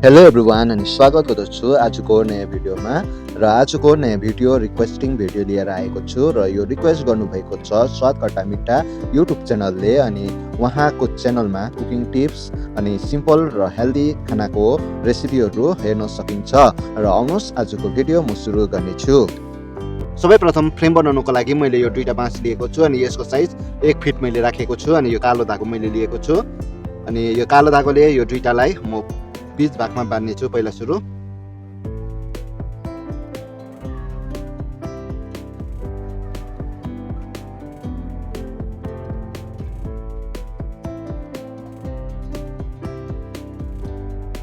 Hello everyone अनि स्वागत गर्दछु आजको नयाँ भिडियोमा र आजको नयाँ भिडियो रिक्वेस्टिङ भिडियो लिएर आएको छु र यो रिक्वेस्ट गर्नुभएको छ स्वाद खटा मिठा युट्युब च्यानलले अनि उहाँको च्यानलमा कुकिङ टिप्स अनि सिम्पल र हेल्दी खानाको रेसिपीहरू हेर्न सकिन्छ र आउनुहोस् आजको भिडियो म सुरु गर्नेछु। सर्वप्रथम फ्रेम बनाउनको लागि मैले यो दुईटा बाँस लिएको छु अनि यसको साइज 1 फिट मैले राखेको छु अनि यो कालो धागो मैले लिएको छु अनि यो कालो धागोले यो दुईटालाई म बीच भागमा बाँध्ने छु। पहिला सुरु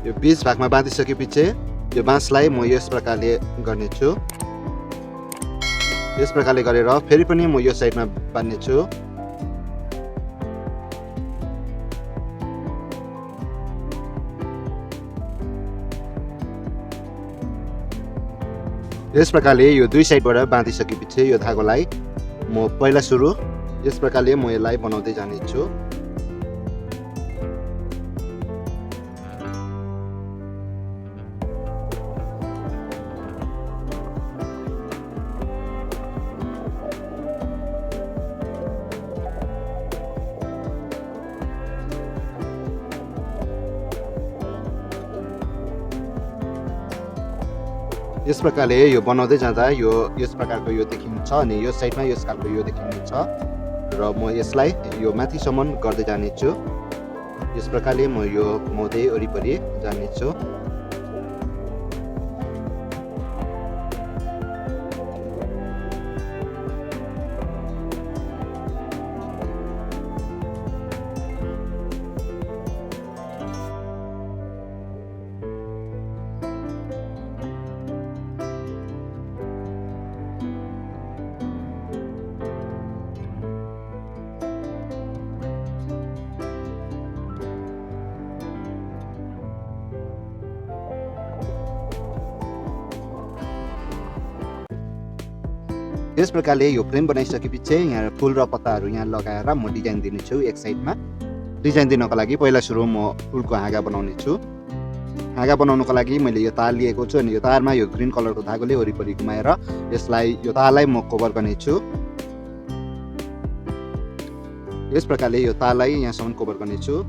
यो बीच भागमा बाँधिसकेपछि यो बाँसलाई म यस प्रकारले गर्नेछु। यस प्रकारले गरेर फेरि पनि म यो साइडमा बाँध्ने छु। यस प्रकारले यो दुई साइडबाट बाँधिसकेपछि यो धागोलाई म पहिला सुरु यस प्रकारले म यसलाई बनाउँदै जानेछु। यस प्रकारले यो बनाउँदै जाँदा यो यस प्रकारको यो देखिन्छ अनि यो साइडमा यस खालको यो देखिन्छ र म यसलाई यो माथिसम्म गर्दै जानेछु। यस प्रकारले म यो घुमाउँदै वरिपरि जानेछु। यस प्रकारले यो फ्रेम बनाइसकेपछि यहाँ फुल र पत्ताहरू यहाँ लगाएर म डिजाइन दिनेछु। एक साइडमा डिजाइन दिनको लागि पहिला सुरु म फुलको हाँगा बनाउने छु। हाँगा बनाउनको लागि मैले यो तार लिएको छु अनि यो तारमा यो ग्रीन कलरको धागोले वरिपरि घुमाएर यसलाई यो तारलाई म कभर गर्नेछु। यस प्रकारले यो तारलाई यहाँसम्म कभर गर्नेछु।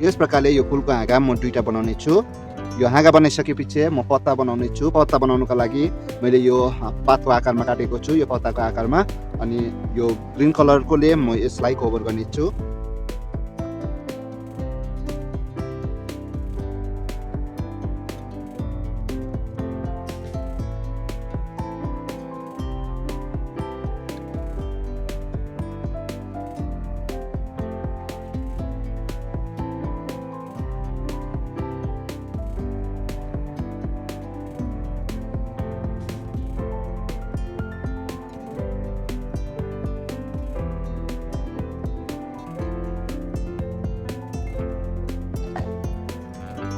यस प्रकारले यो फुलको हाँगा म दुईटा बनाउने छु। यो हाँगा बनाइसकेपछि म पत्ता बनाउने छु। पत्ता बनाउनको लागि मैले यो पातको आकारमा काटेको छु यो पत्ताको आकारमा अनि यो ग्रीन कलरकोले म यसलाई कभर गर्ने छु।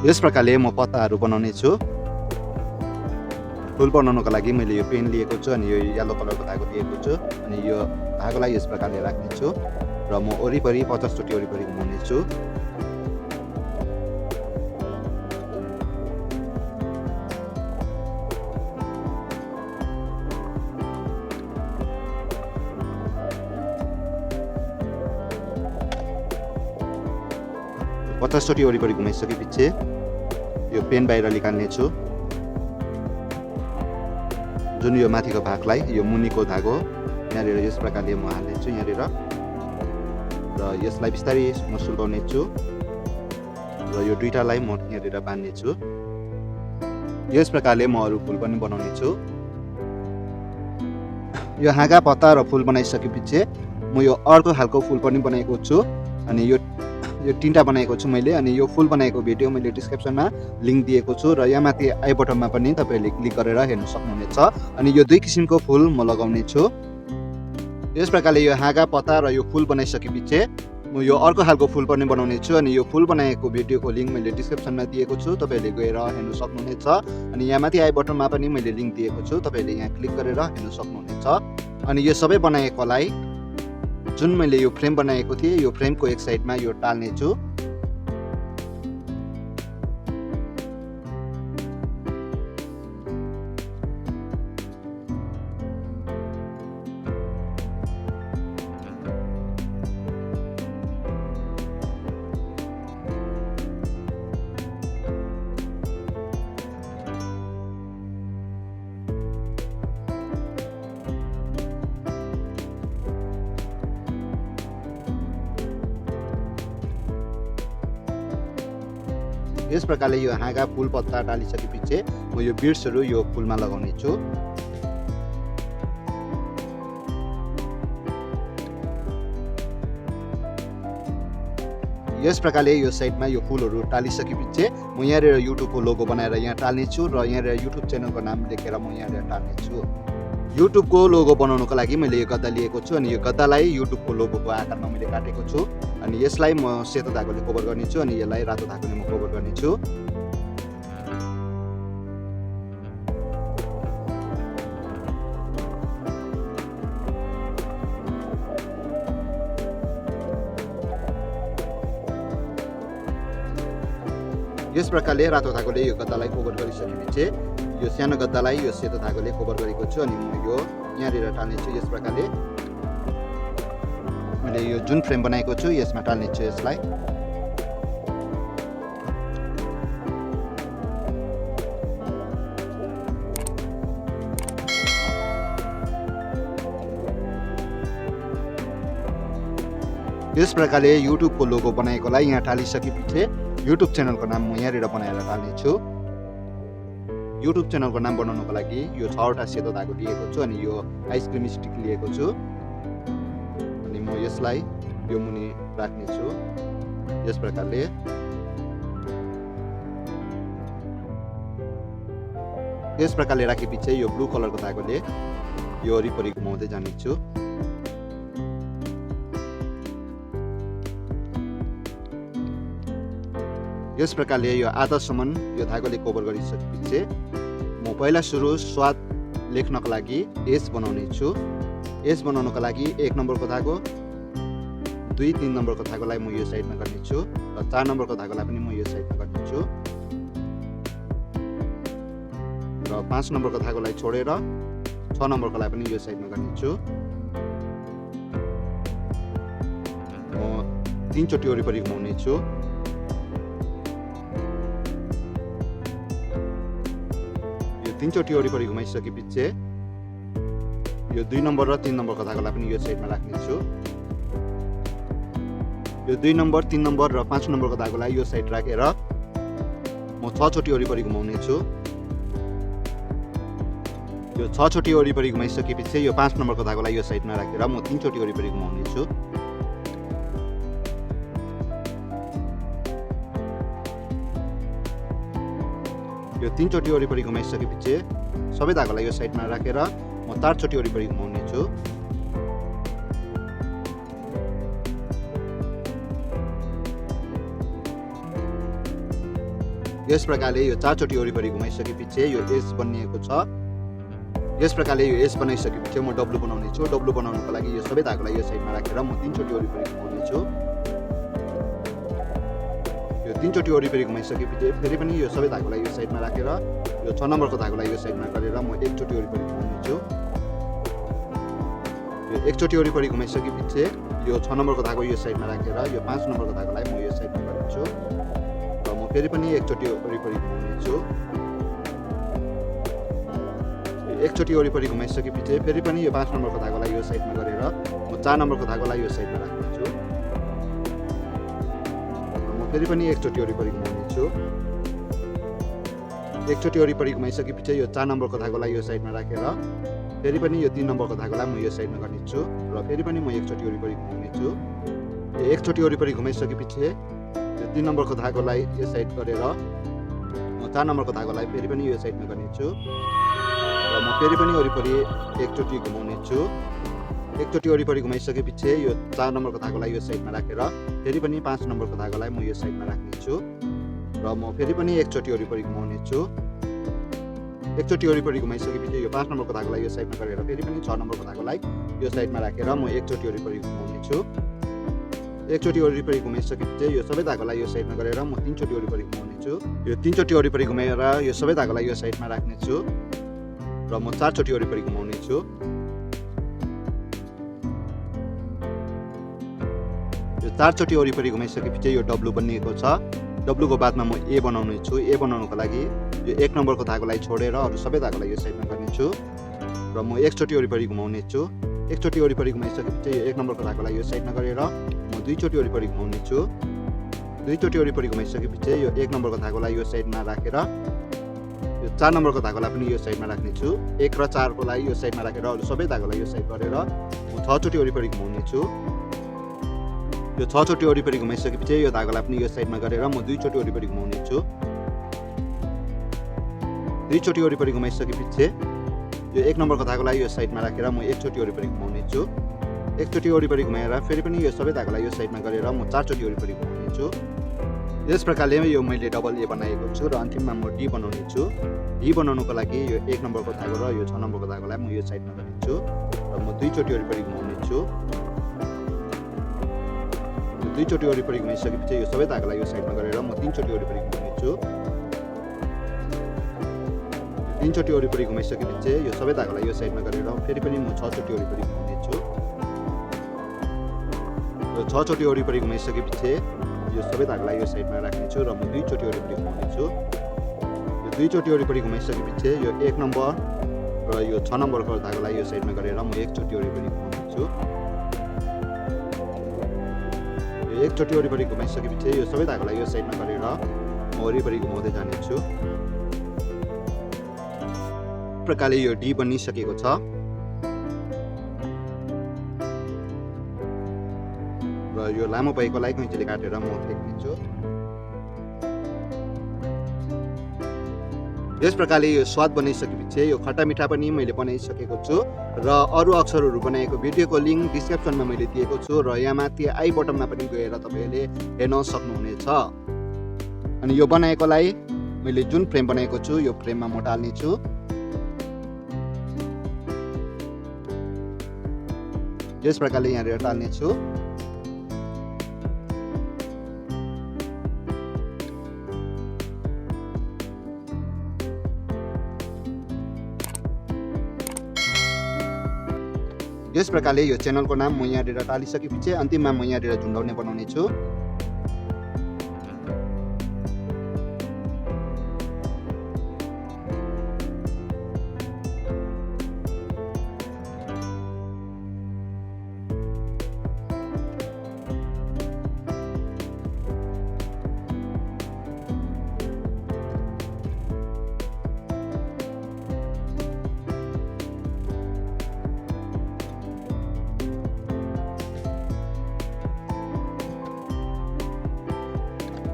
यस प्रकारले म पत्ताहरू बनाउने छु। फुल बनाउनको लागि मैले यो पेन लिएको छु अनि यो येलो कलरको धागो लिएको छु अनि यो धागोलाई यस प्रकारले राख्ने छु र म वरिपरि 50 चोटि वरिपरि घुमाउने छु। चोटि वरिपरि घुमाइसकेपछि यो पेन बाहिर निकाल्ने छु। जुन यो माथिको भागलाई यो मुनिको धागो यहाँनिर यस प्रकारले म हाल्ने छु यहाँनिर र यसलाई बिस्तारै म सुल्काउने छु र यो दुईटालाई म यहाँनिर बाँध्ने छु। यस प्रकारले म अरू फुल पनि बनाउने छु। यो हाँगा पत्ता र फुल बनाइसकेपछि म यो अर्को खालको फुल पनि बनाएको छु अनि यो तीनटा बनाएको छु मैले अनि यो फुल बनाएको भिडियो मैले डिस्क्रिप्सनमा लिंक दिएको छु र यहाँ माथि आई बटनमा पनि तपाईहरुले क्लिक गरेर हेर्न सक्नुहुनेछ। अनि यो दुई किसिमको फुल म लगाउने छु। यस प्रकारले यो हाँगा पत्ता र यो फुल बनाइसकेपछि म यो अर्को खालको फुल पनि बनाउने छु अनि यो फुल बनाएको भिडियोको लिंक मैले डिस्क्रिप्सनमा दिएको छु, तपाईहरुले गएर हेर्न सक्नुहुनेछ। अनि यहाँ माथि आई बटनमा पनि मैले लिंक दिएको छु, तपाईहरुले यहाँ क्लिक गरेर हेर्न सक्नुहुनेछ। अनि यो सबै बनाएकोलाई जुन मैले यो फ्रेम बनाएको थिएँ यो फ्रेमको एक साइडमा यो टाल्ने छु। यस प्रकारले यो हाँगा फुल पत्ता टालिसकेपछि म यो बिड्सहरु यो फुलमा लगाउने छु। यस प्रकारले यो साइडमा यो फुलहरु टालिसकेपछि म यहाँ युट्युबको लोगो बनाएर यहाँ टाल्ने छु र यहाँ युट्युब च्यानलको नाम लेखेर म यहाँ टाल्ने छु। युट्युबको लोगो बनाउनको लागि मैले यो गद्दा लिएको छु अनि यो गद्दालाई युट्युबको लोगोको आकारमा मैले काटेको छु अनि यसलाई म सेतो धागोले कभर गर्ने छु अनि यसलाई रातो धागोले म कभर गर्ने छु। यस प्रकारले रातो धागोले यो गद्दालाई कभर गरिसकेपछि यो सानो गद्दालाई यो सेतो धागोले कभर गरेको छु अनि म यो यहाँ टाल्ने छु। यस प्रकारले मैले यो जुन फ्रेम बनाएको छु यसमा टाल्ने छु यसलाई। यस प्रकारले युट्युबको लोगो बनाएकोलाई यहाँ टालिसकेपछि युट्युब च्यानलको नाम म यहाँ बनाएर टाल्ने छु। युट्युब च्यानलको नाम बनाउनको लागि यो 6 वटा सेतो धागो लिएको छु अनि यो आइसक्रिम स्टिक लिएको छु अनि म यसलाई यो मुनि राख्ने छु। यस प्रकारले राखेपछि यो ब्लू कलरको धागोले यो वरिपरि घुमाउँदै जाने छु। यस प्रकारले यो आधासम्म यो धागोले कभर गरिसकेपछि म पहिला सुरु स्वाद लेख्नको लागि एस बनाउने छु। एस बनाउनको लागि 1 नम्बरको धागो 2 3 नम्बरको धागोलाई म यो साइडमा गर्ने छु र 4 नम्बरको धागोलाई पनि म यो साइडमा गर्ने छु र 5 नम्बरको धागोलाई छोडेर 6 नम्बरकोलाई पनि यो साइडमा गर्ने छु। म 3 चोटी वरिपरि घुमाउने छु। यो 3 चोटी वरिपरि घुमाइसकेपछि यो 2 नम्बर र 3 नम्बरको धागोलाई पनि यो साइडमा राख्ने छु। यो 2 नम्बर 3 नम्बर र 5 नम्बरको धागोलाई यो साइड राखेर म 6 चोटी वरिपरि घुमाउने छु। यो 6 चोटी वरिपरि घुमाइसकेपछि यो 5 नम्बरको धागोलाई यो साइडमा राखेर म 3 चोटी वरिपरि घुमाउने छु। यो 3 चोटी वरिपरि घुमाइसकेपछि सबै धागोलाई यो साइडमा राखेर म 4 चोटी वरिपरि घुमाउने छु। यस प्रकारले यो 4 चोटी वरिपरि घुमाइसकेपछि यो एस बनिएको छ। यस प्रकारले यो एस बनाइसकेपछि म डब्लु बनाउने छु। डब्लु बनाउनको लागि यो सबै धागोलाई यो साइडमा राखेर म 3 चोटी वरिपरि घुमाउने छु। यो 3 चोटी वरिपरि घुमाइसकेपछि फेरि पनि यो सबै धागोलाई यो साइडमा राखेर यो 6 नम्बरको धागोलाई यो साइडमा गरेर म 1 चोटी वरिपरि घुमाउने छु। यो 1 चोटी वरिपरि घुमाइसकेपछि यो 6 नम्बरको धागो यो साइडमा राखेर यो 5 नम्बरको धागोलाई म यो साइडमा गर्ने छु र म फेरि पनि 1 चोटी वरिपरि घुमाउने छु। 1 चोटी वरिपरि घुमाइसकेपछि फेरि पनि यो 5 नम्बरको धागोलाई यो साइडमा गरेर म 4 नम्बरको धागोलाई यो साइडमा राख्ने छु। म फेरि पनि 1 चोटी वरिपरि घुमाउने छु। 1 चोटी वरिपरि घुमाइसकेपछि यो 4 नम्बरको धागोलाई यो साइडमा राखेर फेरि पनि यो 3 नम्बरको धागोलाई म यो साइडमा गर्ने छु र फेरि पनि म 1 चोटी वरिपरि घुमाउने छु। 1 चोटी वरिपरि घुमाइसकेपछि यो 3 नम्बरको धागोलाई यो साइड गरेर म 4 नम्बरको धागोलाई फेरि पनि यो साइडमा गर्ने छु र म फेरि पनि वरिपरि 1 चोटी घुमाउने छु। एकचोटि वरिपरि घुमाइसकेपछि यो 4 नम्बरको धागोलाई यो साइडमा राखेर फेरि पनि 5 नम्बरको धागोलाई म यो साइडमा राख्नेछु र म फेरि पनि एकचोटि वरिपरि घुमाउने छु। एकचोटि वरिपरि घुमाइसकेपछि यो 5 नम्बरको धागोलाई यो साइडमा गरेर फेरि पनि 6 नम्बरको धागोलाई यो साइडमा राखेर म एकचोटि वरिपरि घुमाउने छु। एकचोटि वरिपरि घुमाइसकेपछि यो सबै धागोलाई यो साइडमा गरेर म 3 चोटि वरिपरि घुमाउने छु। यो 3 चोटि वरिपरि घुमाएर यो सबै धागोलाई यो साइडमा राख्ने छु र म 4 चोटि वरिपरि घुमाउने छु। यो 4 चोटि वरिपरि घुमाइसकेपछि यो डब्लु बनिएको छ। डब्लुको बादमा म ए बनाउने छु। ए बनाउनको लागि यो 1 नम्बरको धागोलाई छोडेर अरु सबै धागोलाई यो साइडमा गर्ने छु र म एकचोटि वरिपरि घुमाउने छु। एकचोटि वरिपरि घुमाइसकेपछि यो 1 नम्बरको धागोलाई यो साइडमा गरेर म 2 चोटि वरिपरि घुमाउने छु। 2 चोटि वरिपरि घुमाइसकेपछि यो 1 नम्बरको धागोलाई यो साइडमा राखेर यो 4 नम्बरको धागोलाई पनि यो साइडमा राख्ने छु। 1 र 4 को लागि यो साइडमा राखेर अरु सबै धागोलाई यो साइड गरेर म 6 चोटि वरिपरि घुमाउने छु। यो 6 चोटि वरिपरि घुमाइसकेपछि यो धागोलाई पनि यो साइडमा गरेर म 2 चोटि वरिपरि घुमाउने छु। 2 चोटि वरिपरि घुमाइसकेपछि यो 1 नम्बरको धागोलाई यो साइडमा राखेर म 1 चोटि वरिपरि घुमाउने छु। 1 चोटि वरिपरि घुमाएर फेरि पनि यो सबै धागोलाई यो साइडमा गरेर म 4 चोटि वरिपरि घुमाउने छु। यस प्रकारले यो मैले डबल ए बनाएको छु र अन्तिममा म डी बनाउने छु। डी बनाउनको लागि यो 1 नम्बरको धागो र यो 6 नम्बरको धागोलाई म यो साइडमा गर्नेछु र म 2 चोटि वरिपरि घुमाउने छु। 2 चोटि वरिपरि घुमाइसकेपछि यो सबै धागोलाई यो साइडमा गरेर म 3 चोटि वरिपरि घुमाउने छु। 3 चोटि वरिपरि घुमाइसकेपछि यो सबै धागोलाई यो साइडमा गरेर फेरि पनि म 6 चोटि वरिपरि घुमाउने छु। र 6 चोटि वरिपरि घुमाइसकेपछि यो सबै धागोलाई यो साइडमा राख्ने छु र म 2 चोटि वरिपरि घुमाउने छु। यो 2 चोटि वरिपरि घुमाइसकेपछि यो 1 नम्बर र यो 6 नम्बरको धागोलाई यो साइडमा गरेर म 1 चोटि वरिपरि घुमाउने छु। यो 1 चोटि वरिपरि घुमाइसकेपछि यो सबै धागोलाई यो साइडमा गरेर म वरिपरि घुमाउँदै जानेछु। प्रकारले यो डी बनिसकेको छ र यो लामो भएकोलाई कैँचीले काटेर म फ्याँक्नेछु। यस प्रकारले यो स्वाद बनाइसकेपछि यो खट्टा मिठा पनि मैले बनाइसकेको छु र अरु अक्षरहरू बनाएको भिडियोको लिंक डिस्क्रिप्सनमा मैले दिएको छु र यहाँ माथि आई बटनमा पनि गएर तपाईले हेर्न सक्नुहुनेछ। अनि यो बनाएकोलाई मैले जुन फ्रेम बनाएको छु यो फ्रेममा म टाल्ने छु। यस प्रकारले यहाँ टाल्ने छु। यस प्रकारले यो च्यानलको नाम म यहाँ टालिसकेपछि अन्तिममा म यहाँ झुन्डाउने बनाउने छु।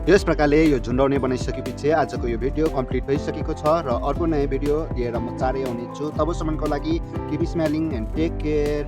यस प्रकारले यो झुन्डाउने बनाइसकेपछि आजको यो भिडियो कम्प्लिट भइसकेको छ र अर्को नयाँ भिडियो लिएर म चाँडै आउने छु। तबसम्मको लागि keep smiling and take care.